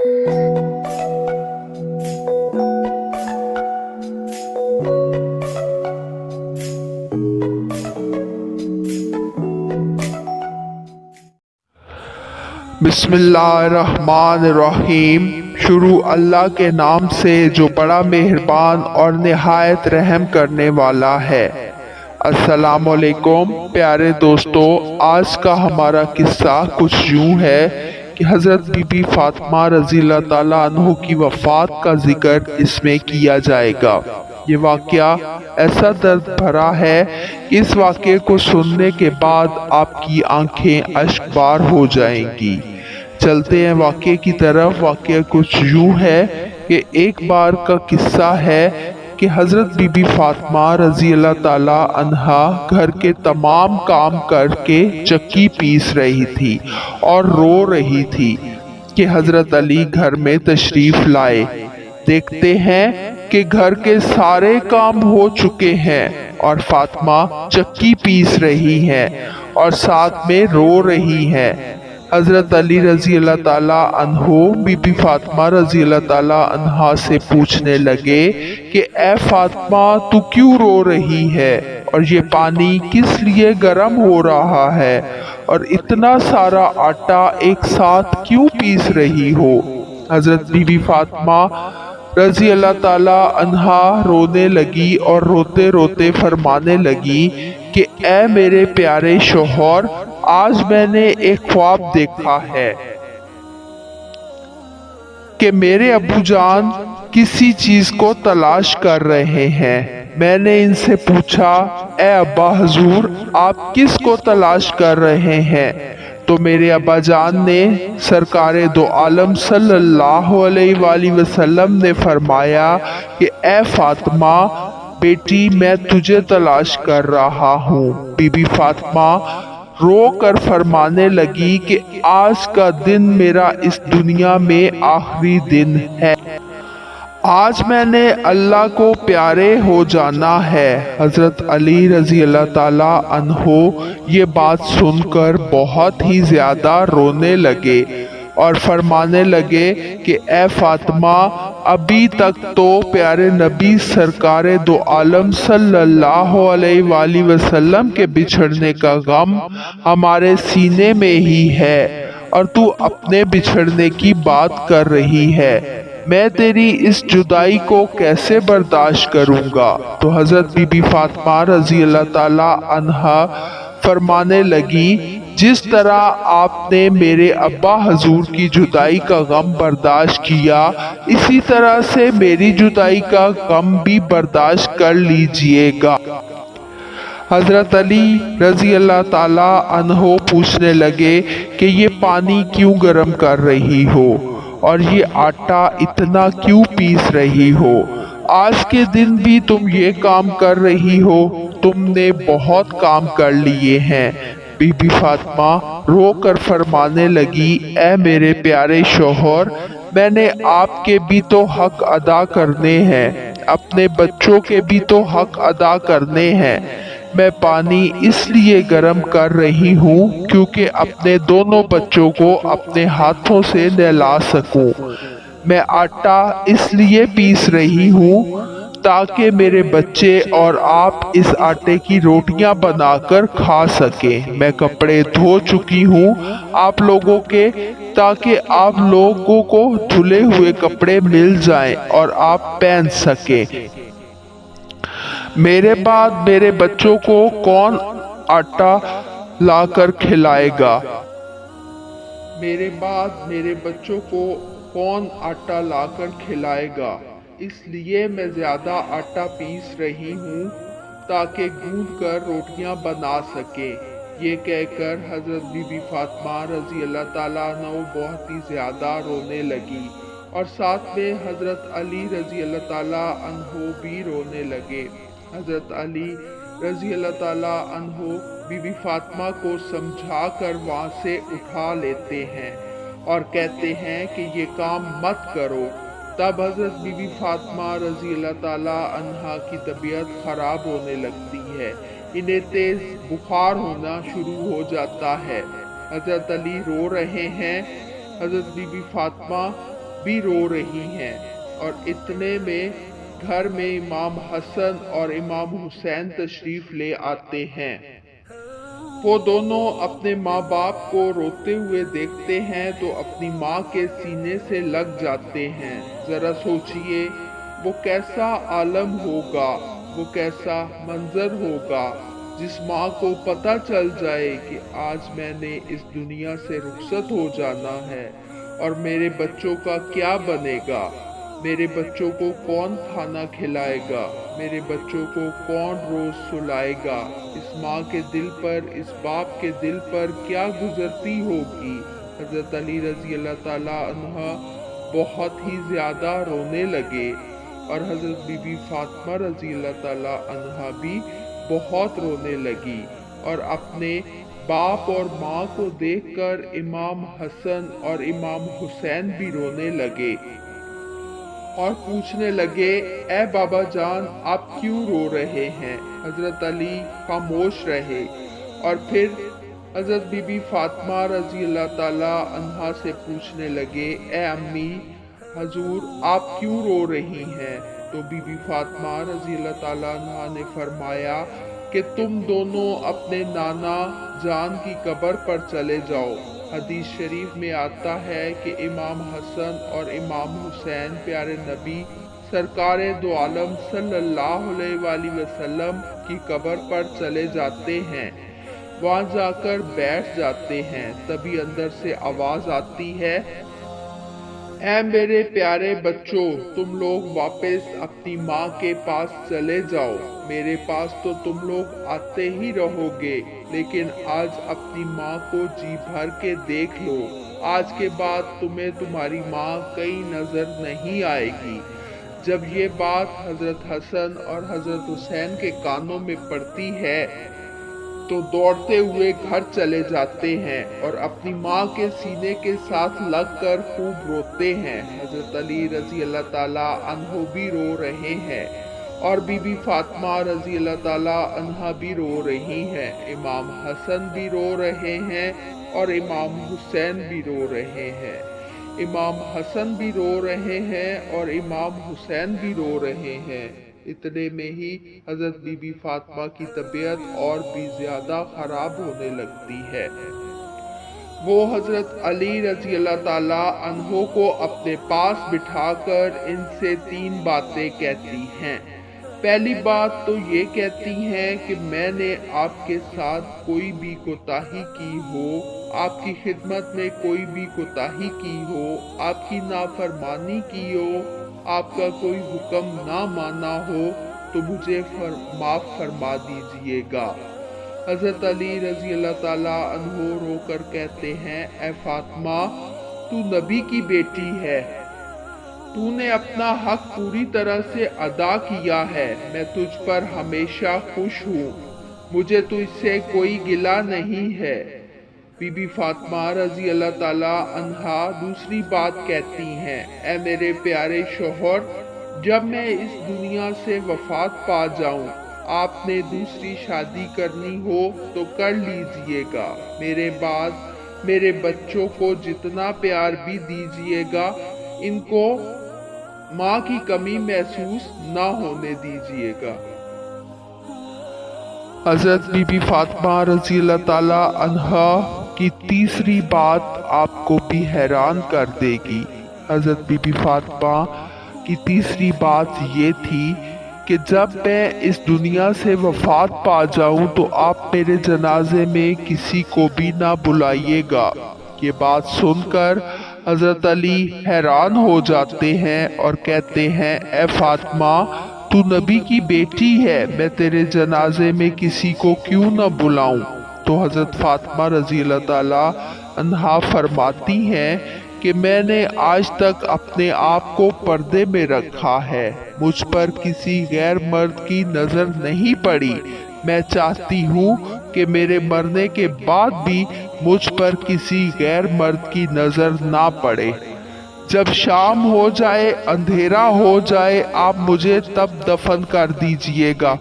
बिस्मिल्लाहिर्रहमानिर्रहीम। शुरू अल्लाह के नाम से जो बड़ा मेहरबान और निहायत रहम करने वाला है। अस्सलामुअलैकुम प्यारे दोस्तों, आज का हमारा किस्सा कुछ यूं है कि हज़रत बीबी फातिमा रज़ियल्लाहु ताला अन्हो की वफ़ात का जिक्र इसमें किया जाएगा। ये वाक़या ऐसा दर्द भरा है कि इस वाक़े को सुनने के बाद आपकी आंखें अश्कबार हो जाएंगी। चलते हैं वाक़े की तरफ। वाक़या कुछ यूं है कि एक बार का किस्सा है कि हज़रत बीबी फातिमा रज़ियल्लाहु ताला अन्हा घर के तमाम काम करके चक्की पीस रही थी और रो रही थी कि हज़रत अली घर में तशरीफ़ लाए। देखते हैं कि घर के सारे काम हो चुके हैं और फातिमा चक्की पीस रही हैं और साथ में रो रही हैं। हज़रत अली रज़ियल्लाहु ताला अन्हो बीबी फातिमा रज़ियल्लाहु ताला अन्हा से पूछने लगे कि ए फातिमा, तू क्यों रो रही है और ये पानी किस लिए गर्म हो रहा है और इतना सारा आटा एक साथ क्यों पीस रही हो। हज़रत बीबी फातिमा रज़ियल्लाहु ताला अन्हा रोने लगी और रोते रोते फरमाने लगी कि ए मेरे प्यारे शौहर, आज मैंने एक ख्वाब देखा है कि मेरे अब्बू जान किसी चीज को तलाश कर रहे हैं। मैंने इनसे पूछा, ए अब्बा हजूर, आप किस को तलाश कर रहे हैं? तो मेरे अब्बा जान ने सरकारे दो आलम सल्लल्लाहु अलैहि वसल्लम ने फरमाया कि ए फातिमा बेटी, मैं तुझे तलाश कर रहा हूँ। बीबी फातिमा रो कर फरमाने लगी कि आज का दिन मेरा इस दुनिया में आखिरी दिन है। आज मैंने अल्लाह को प्यारे हो जाना है। हज़रत अली रज़ियल्लाहु ताला अन्हो ये बात सुनकर बहुत ही ज़्यादा रोने लगे और फरमाने लगे कि ए फातिमा, अभी तक तो प्यारे नबी सरकारे दो आलम सल्लल्लाहु अलैहि वसल्लम के बिछड़ने का गम हमारे सीने में ही है और तू अपने बिछड़ने की बात कर रही है। मैं तेरी इस जुदाई को कैसे बर्दाश्त करूंगा। तो हज़रत बीबी फातिमा रज़ियल्लाहु ताला अन्हा फरमाने लगी, जिस तरह आपने मेरे अब्बा हजूर की जुदाई का गम बर्दाश्त किया, इसी तरह से मेरी जुदाई का गम भी बर्दाश्त कर लीजिएगा। हज़रत अली रज़ियल्लाहु ताला अन्हो पूछने लगे कि ये पानी क्यों गर्म कर रही हो और ये आटा इतना क्यों पीस रही हो। आज के दिन भी तुम ये काम कर रही हो, तुमने बहुत काम कर लिए हैं। बीबी फातिमा रो कर फरमाने लगी, ए मेरे प्यारे शौहर, मैंने आपके भी तो हक अदा करने हैं, अपने बच्चों के भी तो हक अदा करने हैं। मैं पानी इसलिए गर्म कर रही हूँ क्योंकि अपने दोनों बच्चों को अपने हाथों से नहला सकूं। मैं आटा इसलिए पीस रही हूँ ताकि मेरे बच्चे और आप इस आटे की रोटियां बनाकर खा सकें। मैं कपड़े धो चुकी हूँ आप लोगों के, ताकि आप लोगों को धुले हुए कपड़े मिल जाएं और आप पहन सकें। मेरे बाद मेरे बच्चों को कौन आटा लाकर खिलाएगा? मेरे बाद मेरे बच्चों को कौन आटा लाकर खिलाएगा? इसलिए मैं ज़्यादा आटा पीस रही हूँ ताकि गूंद कर रोटियां बना सके। ये कहकर हज़रत बीबी फातिमा रज़ियल्लाहु ताला अन्हा बहुत ही ज़्यादा रोने लगी और साथ में हज़रत अली रज़ियल्लाहु ताला अन्हो भी रोने लगे। हज़रत अली रज़ियल्लाहु ताला अन्हो बीबी फातिमा को समझा कर वहाँ से उठा लेते हैं और कहते हैं कि ये काम मत करो। तब हज़रत बीबी फातिमा रज़ियल्लाहु ताला अन्हा की तबीयत ख़राब होने लगती है, इन्हें तेज़ बुखार होना शुरू हो जाता है। हज़रत अली रो रहे हैं, हज़रत बीबी फातिमा भी रो रही हैं और इतने में घर में इमाम हसन और इमाम हुसैन तशरीफ ले आते हैं। वो दोनों अपने माँ बाप को रोते हुए देखते हैं तो अपनी माँ के सीने से लग जाते हैं। जरा सोचिए वो कैसा आलम होगा, वो कैसा मंजर होगा जिस माँ को पता चल जाए कि आज मैंने इस दुनिया से रुखसत हो जाना है और मेरे बच्चों का क्या बनेगा, मेरे बच्चों को कौन खाना खिलाएगा, मेरे बच्चों को कौन रोज सुलाएगा। इस माँ के दिल पर, इस बाप के दिल पर क्या गुजरती होगी। हजरत अली रजी अल्लाह ताला अन्हा बहुत ही ज्यादा रोने लगे और हजरत बीबी फातिमा रजी अल्लाह ताला अन्हा भी बहुत रोने लगी और अपने बाप और माँ को देखकर इमाम हसन और इमाम हुसैन भी रोने लगे और पूछने लगे, ए बाबा जान आप क्यों रो रहे हैं। हजरत अली खामोश रहे और फिर हजरत बीबी फातिमा रजी अल्लाह ताला अन्हा से पूछने लगे, ए अम्मी हजूर आप क्यों रो रही हैं। तो बीबी फातिमा रजी अल्लाह ताला अन्हा ने फरमाया कि तुम दोनों अपने नाना जान की कब्र पर चले जाओ। हदीस शरीफ में आता है कि इमाम हसन और इमाम हुसैन प्यारे नबी सरकार दो आलम सल्लल्लाहु अलैहि वसल्लम की कब्र पर चले जाते हैं। वहां जाकर बैठ जाते हैं। तभी अंदर से आवाज आती है, ऐ मेरे प्यारे बच्चों तुम लोग वापस अपनी माँ के पास चले जाओ। मेरे पास तो तुम लोग आते ही रहोगे, लेकिन आज अपनी माँ को जी भर के देख लो। आज के बाद तुम्हें तुम्हारी माँ कहीं नजर नहीं आएगी। जब ये बात हजरत हसन और हजरत हुसैन के कानों में पड़ती है तो दौड़ते हुए घर चले जाते हैं और अपनी माँ के सीने के साथ लगकर खूब रोते हैं। हजरत अली रजी अल्लाह ताला अन्हो भी रो रहे हैं और बीबी फातिमा रजी अल्लाह ताला अन्हा भी रो रही हैं। इमाम हसन भी रो रहे हैं और इमाम हुसैन भी रो रहे हैं। इमाम हसन भी रो रहे हैं और इमाम हुसैन भी रो रहे हैं। इतने में ही हजरत बीबी फातिमा की तबीयत और भी ज्यादा खराब होने लगती है। वो हजरत अली रजी अल्लाह ताला अन्हो को अपने पास बिठाकर इनसे 3 बातें कहती हैं। पहली बात तो ये कहती हैं कि मैंने आपके साथ कोई भी कोताही की हो, आपकी खिदमत में कोई भी कोताही की हो, आपकी नाफरमानी की हो, आपका कोई हुक्म ना माना हो तो मुझे माफ फरमा दीजिएगा। हजरत अली रजी अल्लाह ताला अन्हो रोकर कहते हैं, ए फातिमा तू नबी की बेटी है, तूने अपना हक पूरी तरह से अदा किया है। मैं तुझ पर हमेशा खुश हूँ, मुझे तुझसे कोई गिला नहीं है। बीबी फातिमा रजी अल्लाह ताला अन्हा दूसरी बात कहती हैं, ऐ मेरे प्यारे शोहर जब मैं इस दुनिया से वफात पा जाऊं, आपने दूसरी शादी करनी हो तो कर लीजिएगा। मेरे बाद मेरे बच्चों को जितना प्यार भी दीजिएगा, इनको माँ की कमी महसूस ना होने दीजिएगा। हजरत बीबी फातिमा रजी अल्लाह ताला अन्हा की तीसरी बात आपको भी हैरान कर देगी। हजरत बीबी फातिमा की तीसरी बात ये थी कि जब मैं इस दुनिया से वफात पा जाऊं तो आप मेरे जनाजे में किसी को भी ना बुलाइएगा। ये बात सुनकर हजरत अली हैरान हो जाते हैं और कहते हैं, ए फातिमा तू नबी की बेटी है, मैं तेरे जनाजे में किसी को क्यों न बुलाऊं। तो हजरत फातिमा रजी अल्लाह ताला अन्हा फरमाती हैं कि मैंने आज तक अपने आप को पर्दे में रखा है, मुझ पर किसी गैर मर्द की नजर नहीं पड़ी। मैं चाहती हूँ कि मेरे मरने के बाद भी मुझ पर किसी गैर मर्द की नजर ना पड़े। जब शाम हो जाए, अंधेरा हो जाए, आप मुझे तब दफन कर दीजिएगा।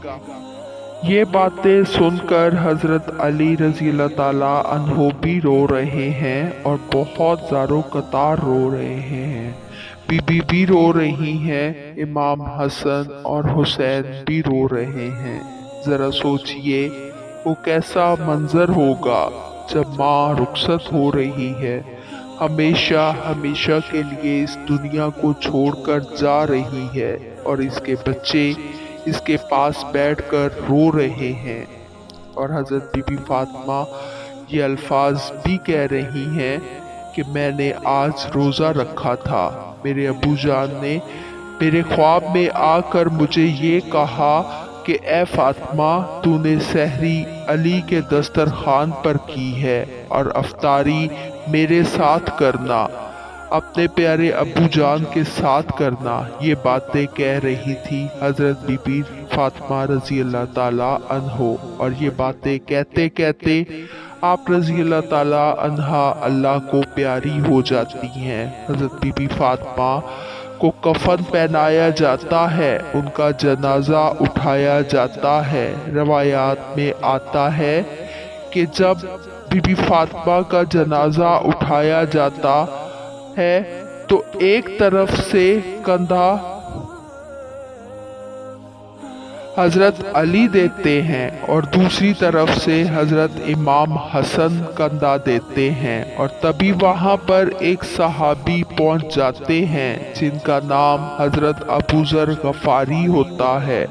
ये बातें सुनकर हजरत अली रजी अल्लाह ताला अन्हो भी रो रहे हैं और बहुत ज़ारो कतार रो रहे हैं। बीबी भी रो रही हैं, इमाम हसन और हुसैन भी रो रहे हैं। ज़रा सोचिए वो कैसा मंजर होगा जब माँ रुखसत हो रही है, हमेशा हमेशा के लिए इस दुनिया को छोड़कर जा रही है और इसके बच्चे इसके पास बैठकर रो रहे हैं। और हज़रत बीबी फातिमा ये अल्फाज भी कह रही हैं कि मैंने आज रोज़ा रखा था, मेरे अबू जान ने मेरे ख्वाब में आकर मुझे ये कहा कि ए फातिमा, तूने सहरी अली के दस्तरखान पर की है और अफ्तारी मेरे साथ करना, अपने प्यारे अबू जान के साथ करना। ये बातें कह रही थी हजरत बीबी फातिमा रजी अल्लाह ताला अन्हो। और ये बातें कहते कहते आप रजी अल्लाह ताला अन्हा अल्लाह को प्यारी हो जाती हैं। हजरत बीबी फातिमा को कफन पहनाया जाता है, उनका जनाजा उठाया जाता है। रवायात में आता है कि जब बीबी फातिमा का जनाजा उठाया जाता है तो एक तरफ से कंधा हजरत अली देते हैं और दूसरी तरफ से हजरत इमाम हसन कंधा देते हैं। और तभी वहां पर एक सहाबी पहुंच जाते हैं जिनका नाम हजरत अबू ज़र गफारी होता है।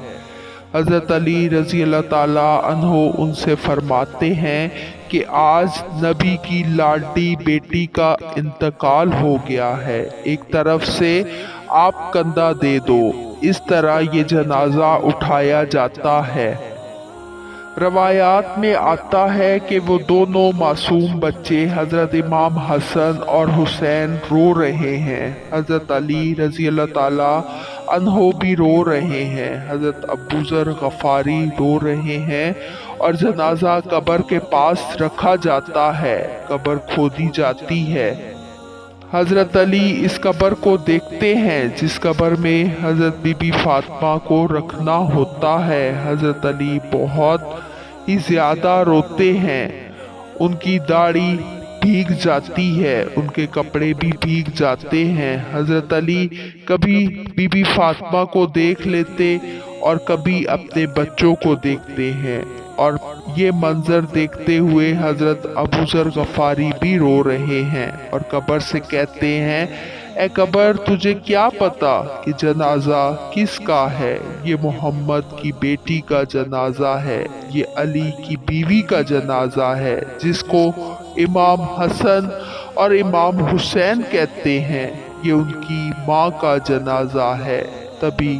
हजरत अली रजी अल्लाह ताला अन्हो उनसे फरमाते हैं कि आज नबी की लाडली बेटी का इंतकाल हो गया है, एक तरफ से आप कंधा दे दो। इस तरह ये जनाजा उठाया जाता है। रवायात में आता है कि वो दोनों मासूम बच्चे हजरत इमाम हसन और हुसैन रो रहे हैं, हजरत अली रजी अल्लाह ताला अन्हो भी रो रहे हैं, हजरत अबू ज़र गफारी रो रहे हैं और जनाजा कब्र के पास रखा जाता है, कब्र खोदी जाती है। हजरत अली इस कब्र को देखते हैं जिस कब्र में हजरत बीबी फातिमा को रखना होता है। हजरत अली बहुत ही ज्यादा रोते हैं, उनकी दाढ़ी भीग जाती है, उनके कपड़े भी भीग जाते हैं। हजरत अली कभी बीबी फातिमा को देख लेते और कभी अपने बच्चों को देखते हैं। और ये मंजर देखते हुए हजरत अबू ज़र गफारी भी रो रहे हैं और कब्र से कहते हैं, ए कब्र, तुझे क्या पता कि जनाजा किसका है? ये मोहम्मद की बेटी का जनाजा है, ये अली की बीवी का जनाजा है, जिसको इमाम हसन और इमाम हुसैन कहते हैं, ये उनकी माँ का जनाजा है। तभी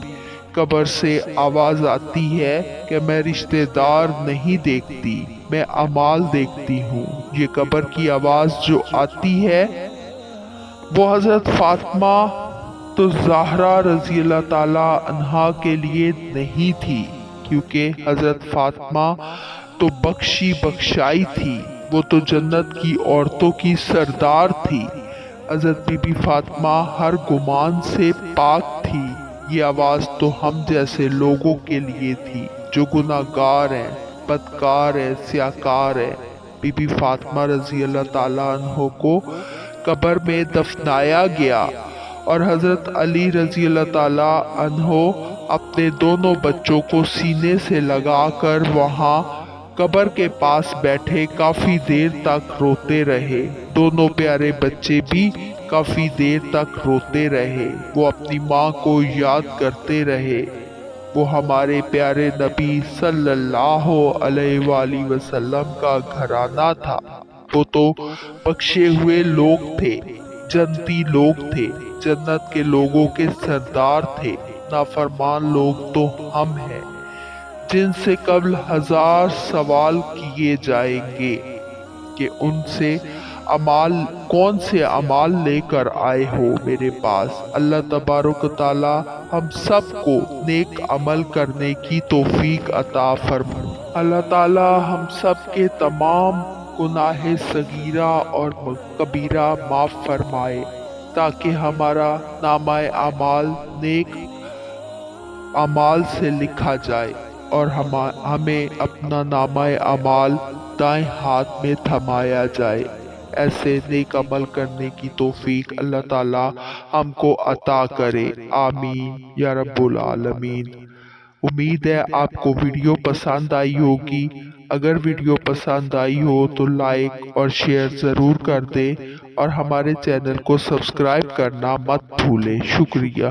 कब्र से आवाज आती है कि मैं रिश्तेदार नहीं देखती, मैं अमाल देखती हूँ। ये कब्र की आवाज जो आती है वो हजरत फातिमा तो ज़हरा रजी अल्लाह ताला अन्हा के लिए नहीं थी, क्योंकि हजरत फातिमा तो बख्शी बख्शाई थी, वो तो जन्नत की औरतों की सरदार थी। हजरत बीबी फातिमा हर गुमान से पाक थी। ये आवाज़ तो हम जैसे लोगों के लिए थी जो गुनाहगार हैं, बदकार हैं, स्याकार हैं। बीबी फातिमा रजी अल्लाह ताला अन्हो को कब्र में दफनाया गया और हजरत अली रजी अल्लाह ताला अन्हो अपने दोनों बच्चों को सीने से लगाकर वहां कब्र के पास बैठे काफी देर तक रोते रहे। दोनों प्यारे बच्चे भी काफी देर तक रोते रहे, वो अपनी माँ को याद करते रहे। वो हमारे प्यारे नबी सल्लल्लाहु अलैहि वसल्लम का घराना था, वो तो बख्शे हुए लोग थे, जन्नती लोग थे, जन्नत के लोगों के सरदार थे। नाफरमान लोग तो हम हैं जिनसे कबल 1000 सवाल किए जाएंगे कि उनसे अमाल कौन से अमाल लेकर आए हो मेरे पास। अल्लाह तबारक तआला हम सबको नेक अमल करने की तौफीक अता फरमाए। अल्लाह ताला हम सब के तमाम गुनाह सगीरा और कबीरा माफ़ फरमाए, ताकि हमारा नामाए अमाल नेक अमाल से लिखा जाए اور ہمیں اپنا نامہ اعمال دائیں ہاتھ میں تھمایا جائے۔ ایسے نیک عمل کرنے کی توفیق اللہ تعالی ہم کو عطا کرے، آمین یا رب العالمین۔ امید ہے آپ کو ویڈیو پسند آئی ہوگی۔ اگر ویڈیو پسند آئی ہو تو لائک اور شیئر ضرور کر دیں اور ہمارے چینل کو سبسکرائب کرنا مت بھولیں۔ شکریہ۔